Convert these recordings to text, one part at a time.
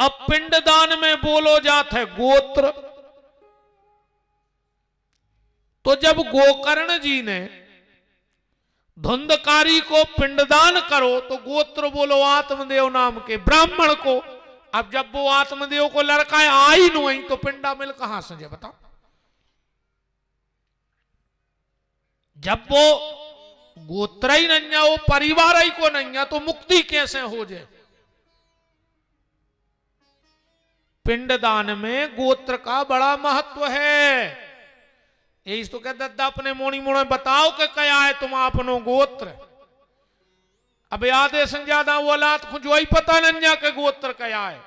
अब पिंडदान में बोलो जात है गोत्र। तो जब गोकर्ण जी ने धुंधकारी को पिंडदान करो तो गोत्र बोलो आत्मदेव नाम के ब्राह्मण को। अब जब वो आत्मदेव को लड़का आई नहीं तो पिंडा मिल कहां से बताओ। जब वो गोत्र ही नहीं है, वो परिवार ही को नहीं है, तो मुक्ति कैसे हो जाए। पिंडदान में गोत्र का बड़ा महत्व है। यही तो कहते दादा अपने मोनी मोने बताओ कि क्या है तुम अपनो गोत्र। अब आधे से ज्यादा वो औलाद को जो ही पता नहीं के गोत्र क्या है।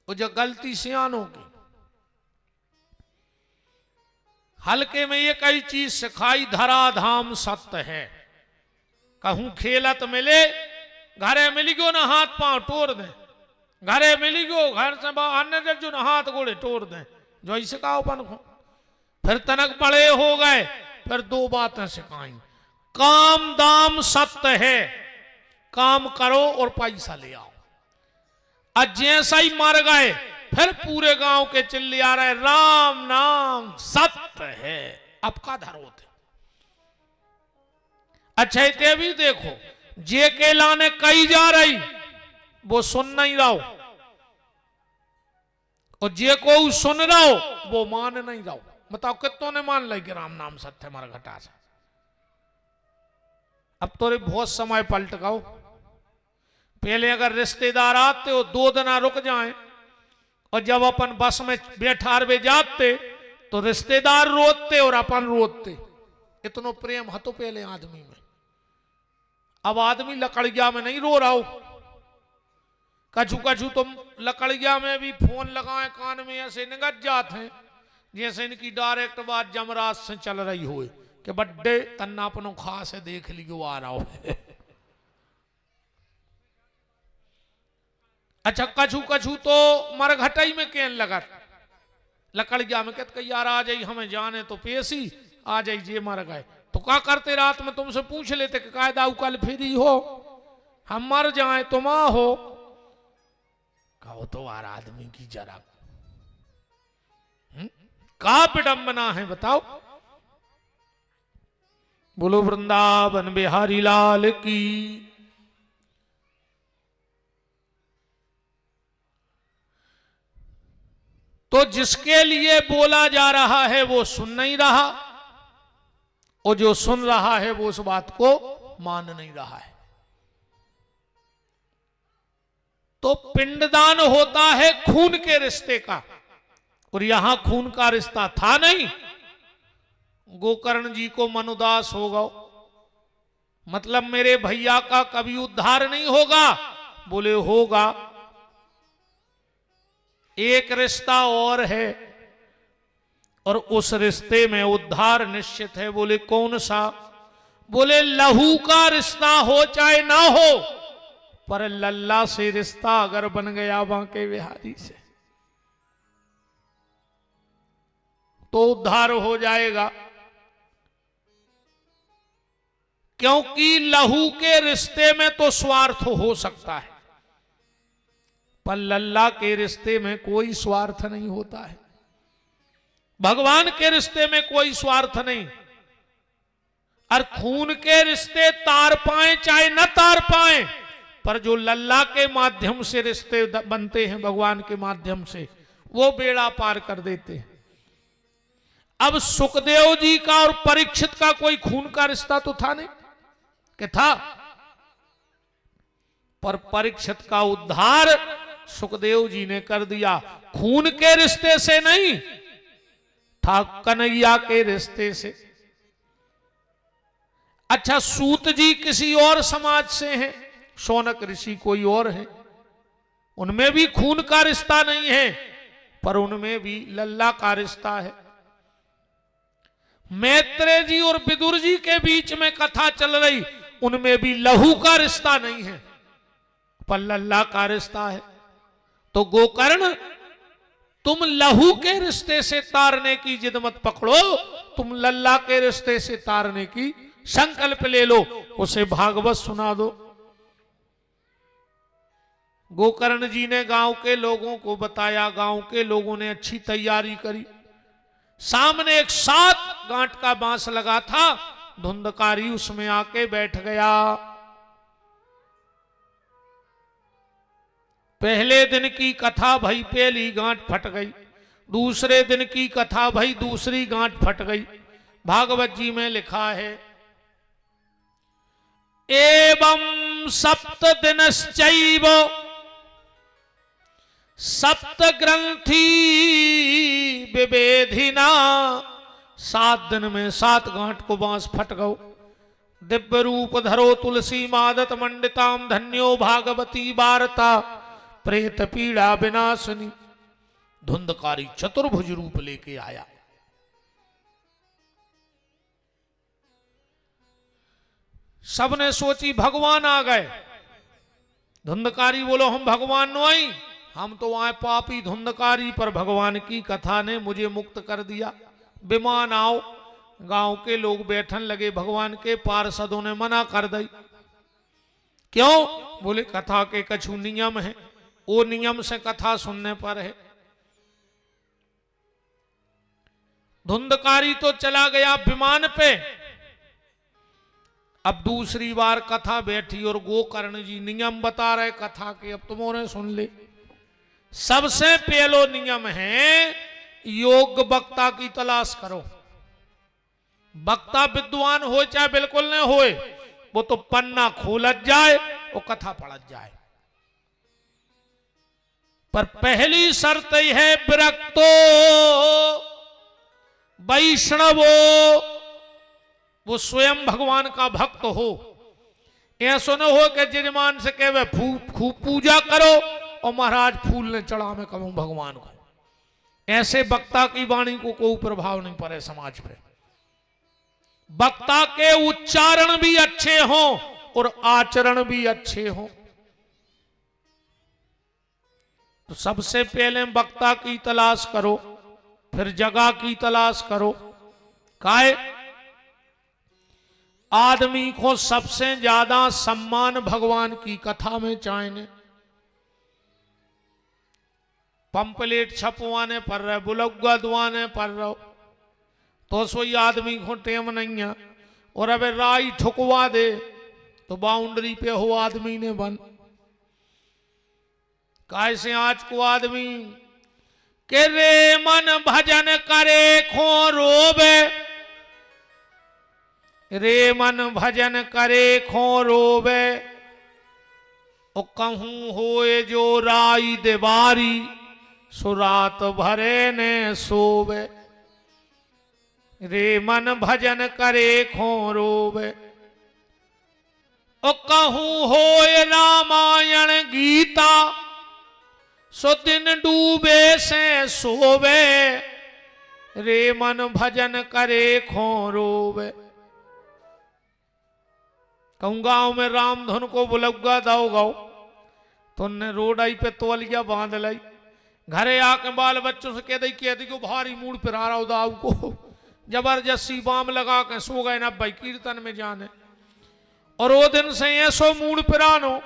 वो जो गलती सियानों की हल्के में ये कई चीज सिखाई धराधाम सत्य है। कहूं खेलत मिले घरे मिली गयो ना हाथ पांव तोड़ दे। घरे मिली गयो घर से अन्य जो ना हाथ गोड़े तोड़ दे जो ही सिखाओ पन को। फिर तनक बड़े हो गए फिर दो बातें सिखाई। काम दाम सत्य है, काम करो और पैसा ले आओ। आज जैसा ही मर गए फिर पूरे गांव के चिल्ले आ रहे राम नाम सत्य है। अब का धरोते। अच्छा इतने भी देखो जे के लाने कही जा रही वो सुन नहीं रहा और जे को सुन रहा हो वो मान नहीं रहा। बताओ कितनों ने मान ली कि राम नाम सत्य मर घटा से। अब तो बहुत समय पलट गओ। पहले अगर रिश्तेदार आते हो 2 दिन रुक जाएं और जब अपन बस में बैठारवे जाते तो रिश्तेदार रोते और अपन रोते। इतना प्रेम है तो पहले आदमी में। अब आदमी लकड़िया में नहीं रो रहा हो। कछु कछु तुम लकड़िया में भी फोन लगाए कान में ऐसे निगत जाते हैं जैसे इनकी डायरेक्ट बात जमराज से चल रही हो कि बड्डे तन्ना अपनों खास है देख लियो आ रहा हो। अच्छा कछु कछु तो मरघटाई में केन लगा लकड़िया में कहते यार आ जाई हमें जाने तो पेशी आ जाई जे मर गए तो क्या करते रात में तुमसे पूछ लेते कि कायदा कल फ्री हो हम मर जाए तुम आ हो। कहो तो यार आदमी की जरा का विडंबना है बताओ। बोलो वृंदावन बिहारी लाल की। तो जिसके लिए बोला जा रहा है वो सुन नहीं रहा और जो सुन रहा है वो उस बात को मान नहीं रहा है। तो पिंडदान होता है खून के रिश्ते का और यहां खून का रिश्ता था नहीं। गोकर्ण जी को मनुदास होगा मतलब मेरे भैया का कभी उद्धार नहीं होगा। बोले होगा। एक रिश्ता और है और उस रिश्ते में उद्धार निश्चित है। बोले कौन सा। बोले लहू का रिश्ता हो चाहे ना हो पर लल्ला से रिश्ता अगर बन गया बांके बिहारी से तो उद्धार हो जाएगा। क्योंकि लहू के रिश्ते में तो स्वार्थ हो सकता है पर लल्ला के रिश्ते में कोई स्वार्थ नहीं होता है। भगवान के रिश्ते में कोई स्वार्थ नहीं। और खून के रिश्ते तार पाए चाहे न तार पाए पर जो लल्ला के माध्यम से रिश्ते बनते हैं भगवान के माध्यम से वो बेड़ा पार कर देते हैं। अब सुखदेव जी का और परीक्षित का कोई खून का रिश्ता तो था नहीं कि था पर परीक्षित का उद्धार सुखदेव जी ने कर दिया। खून के रिश्ते से नहीं था कन्हैया के रिश्ते से। अच्छा सूत जी किसी और समाज से हैं, शौनक ऋषि कोई और है, उनमें भी खून का रिश्ता नहीं है पर उनमें भी लल्ला का रिश्ता है। मैत्रेय जी और विदुर जी के बीच में कथा चल रही उनमें भी लहू का रिश्ता नहीं है पर लल्ला का रिश्ता है। तो गोकर्ण तुम लहू के रिश्ते से तारने की जिद मत पकड़ो, तुम लल्ला के रिश्ते से तारने की संकल्प ले लो। उसे भागवत सुना दो। गोकर्ण जी ने गांव के लोगों को बताया, गांव के लोगों ने अच्छी तैयारी करी। सामने एक 7 गांठ का बांस लगा था, धुंधकारी उसमें आके बैठ गया। पहले दिन की कथा भई, पहली गांठ फट गई। दूसरे दिन की कथा भई, दूसरी गांठ फट गई। भागवत जी में लिखा है, एवं सप्त दिनश्चैव सप्त ग्रंथि विभेदिना। 7 दिन में 7 गांठ को बांस फट गो। दिव्य रूप धरो तुलसी मादत मंडिताम, धन्यो भागवती वार्ता प्रेत पीड़ा विनाशनी। धुंधकारी चतुर्भुज रूप लेके आया। सबने सोची भगवान आ गए। धुंधकारी बोलो, हम भगवान नो आई, हम तो आए पापी धुंधकारी, पर भगवान की कथा ने मुझे मुक्त कर दिया। विमान आओ। गांव के लोग बैठन लगे, भगवान के पार्षदों ने मना कर दी। क्यों? बोले कथा के कछु नियम है, वो नियम से कथा सुनने पर है। धुंधकारी तो चला गया विमान पे। अब दूसरी बार कथा बैठी और गोकर्ण जी नियम बता रहे कथा के, अब तुमने सुन ले। सबसे पहलो नियम है, योग्य वक्ता की तलाश करो। वक्ता विद्वान हो चाहे बिल्कुल न होए, वो तो पन्ना खोलत जाए और कथा पढ़त जाए। पर पहली शर्त यह है, विरक्तो वैष्णवो, वो स्वयं भगवान का भक्त हो। ऐसा न हो कि यजमान से कहे खूब पूजा करो और महाराज फूल ने चढ़ा में कहूं भगवान को। ऐसे वक्ता की वाणी को कोई प्रभाव नहीं पड़े समाज पे। वक्ता के उच्चारण भी अच्छे हों और आचरण भी अच्छे हों। तो सबसे पहले वक्ता की तलाश करो, फिर जगह की तलाश करो। काहे? आदमी को सबसे ज्यादा सम्मान भगवान की कथा में चाहिए। पंपलेट छपवाने पर रहे, बुलगुआ दुआने पर रहो, तो सोई आदमी को टेम नहीं है। और अब राई ठुकवा दे तो बाउंड्री पे हो आदमी ने बन। कैसे आज को आदमी के रे मन भजन करे खो रोवे, रे मन भजन करे खो रोवे। ओ कहूं होए जो राई देवारी, सुरात भरे ने सोवे। रे मन भजन करे खो रोवे। ओ कहूं होए रामायण गीता, सो दिन डूबे से सोवे। रे मन भजन करे खो रोवे। कहूं गांव में राम धुन को बुलगुआ दाओ गाओ, तो उनने रोड आई पे तोलिया बांध लाई। घरे आके बाल बच्चों से कह दी को भारी मूड पर आ रहा दाऊ को, जबरदस्ती बाम लगा के सो गए ना भाई कीर्तन में जाने। और वो दिन से ऐसो मूड पिरानो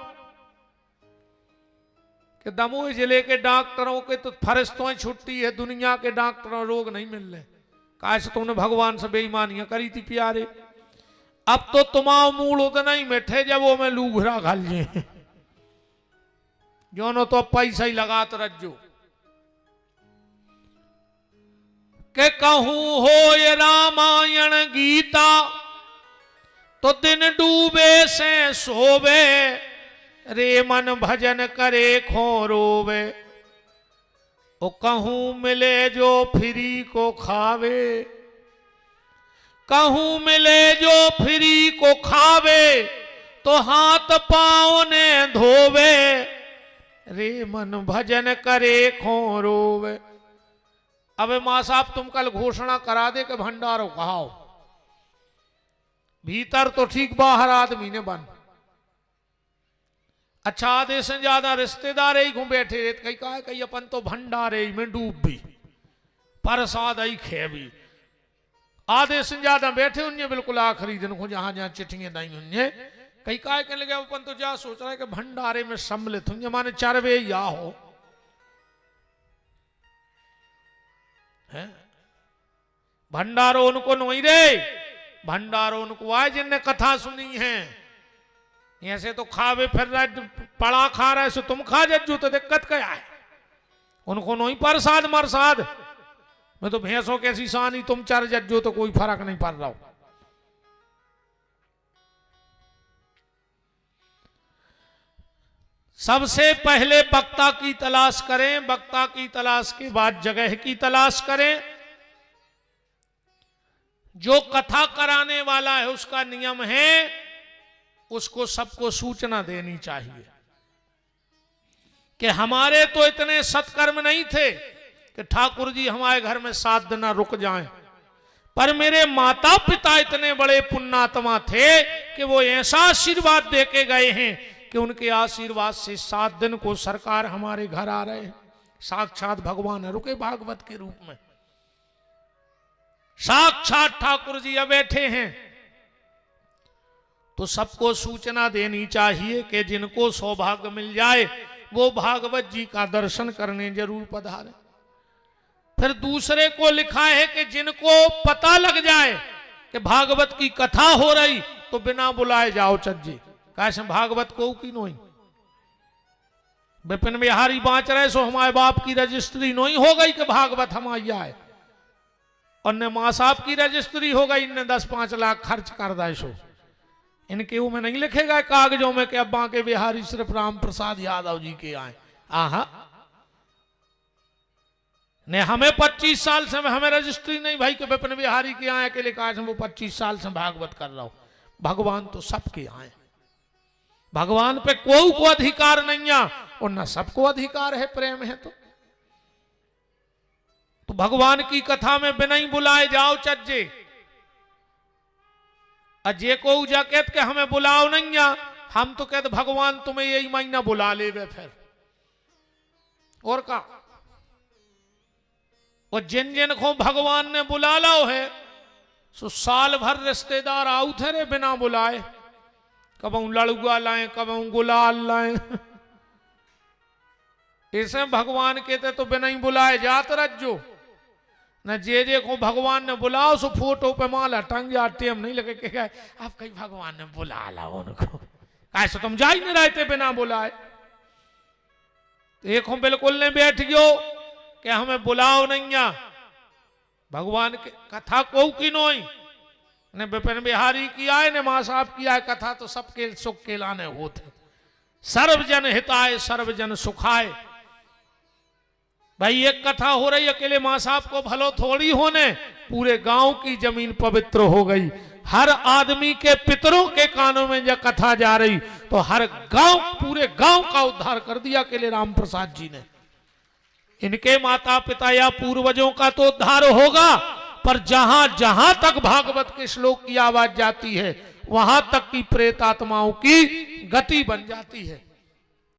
कि दमोह जिले के डॉक्टरों के तो फरिश्तों छुट्टी है, दुनिया के डॉक्टरों रोग नहीं मिल रहे। काश तुमने भगवान से बेईमानियां करी थी प्यारे। अब तो तुम्हारा मूड उतना ही बैठे जब वो में लूघरा खा लिए जो नो तो पैसा ही लगात रज्जो। के कहूं हो ये रामायण गीता, तो दिन डूबे से सोवे। रे मन भजन करे खो रोवे। ओ कहूं मिले जो फ्री को खावे, कहूं मिले जो फ्री को खावे, तो हाथ पांव ने धोवे। रे मन भजन करे खो रोवे। अबे मां साहब तुम कल घोषणा करा दे कि भंडारो कहाओ, भीतर तो ठीक बाहर आदमी ने बन। अच्छा आधे से ज्यादा रिश्तेदार ही घूम बैठे रहते, कहीं कहा कहीं अपन तो भंडारे में डूब भी प्रसाद ही खे भी। आधे से ज्यादा बैठे उन्हें बिल्कुल आखिरी दिन को जहां जहां चिट्ठियां दी उन्हें कई काय कहने लगे अपन तो जा सोच रहा है कि भंडारे में सम्मिलित हूं, माने चरवे या हो है। भंडारो उनको नहीं रे, भंडारो उनको आए जिनने कथा सुनी है। ऐसे तो खावे फिर रहा पड़ा खा रहा है, सो तुम खा जज्जू तो दिक्कत क्या है। उनको नहीं प्रसाद मरसाद, मैं तो भैंसों कैसी सानी तुम चर जज्जो तो कोई फर्क नहीं पड़ रहा हो। सबसे पहले वक्ता की तलाश करें, वक्ता की तलाश के बाद जगह की तलाश करें। जो कथा कराने वाला है उसका नियम है उसको सबको सूचना देनी चाहिए कि हमारे तो इतने सत्कर्म नहीं थे कि ठाकुर जी हमारे घर में 7 दिन रुक जाएं, पर मेरे माता पिता इतने बड़े पुण्यात्मा थे कि वो ऐसा आशीर्वाद दे के गए हैं कि उनके आशीर्वाद से 7 दिन को सरकार हमारे घर आ रहे हैं। साक्षात भगवान रुके भागवत के रूप में, साक्षात ठाकुर जी अब बैठे हैं। तो सबको सूचना देनी चाहिए कि जिनको सौभाग्य मिल जाए वो भागवत जी का दर्शन करने जरूर पधारे। फिर दूसरे को लिखा है कि जिनको पता लग जाए कि भागवत की कथा हो रही तो बिना बुलाए जाओ चज्जे, कैसे भागवत को की नहीं। विपिन बिहारी बाँच रहे सो हमारे बाप की रजिस्ट्री नहीं हो गई कि भागवत हमारी आए, और न मां साहब की रजिस्ट्री हो गई, इनने 10-5 लाख खर्च कर दिए। सो इनके में नहीं लिखेगा कागजों में कि अब बांके बिहारी सिर्फ राम प्रसाद यादव जी के आए। आहा, ने हमें 25 साल से हमें रजिस्ट्री नहीं भाई कि विपिन बिहारी के आए के लिए कहा वो 25 साल से भागवत कर रहा हूं। भगवान तो सबके आए, भगवान पे कोई को अधिकार नहीं है और न सबको अधिकार है, प्रेम है तो भगवान की कथा में बिना ही बुलाए जाओ चज्जे। अजय को उजा कहते कि हमें बुलाओ नहीं आ, हम तो कहते भगवान तुम्हें यही महीना बुला ले फिर और का। और जिन जिन को भगवान ने बुला लाओ है सो साल भर रिश्तेदार आउ थे रे बिना बुलाए, कब लड़ुआ लाए कब गुलाल लाए। ऐसे भगवान कहते तो बिना ही बुलाए जात रज्जो न जे को भगवान ने बुलाओ सो फोटो पे माला टंग जा, टेम नहीं लगे कि अब कहीं भगवान ने बुला ला उनको, ऐसे तुम जा ही नहीं रहते बिना बुलाए। एक हम बिल्कुल नहीं बैठ गयो कि हमें बुलाओ नहीं आ, भगवान की कथा को की नोई ने विपिन बिहारी की आए ने मां साहब की आए, कथा तो सबके सुख के लाने होते। सर्वजन हिताय सर्वजन सुखाय। भाई एक कथा हो रही अकेले मां साहब को भलो थोड़ी होने, पूरे गांव की जमीन पवित्र हो गई। हर आदमी के पितरों के कानों में जब कथा जा रही तो हर गांव पूरे गांव का उद्धार कर दिया अकेले राम प्रसाद जी ने। इनके माता पिता या पूर्वजों का तो उद्धार होगा, पर जहां जहां तक भागवत के श्लोक की आवाज जाती है वहां तक की प्रेत आत्माओं की गति बन जाती है।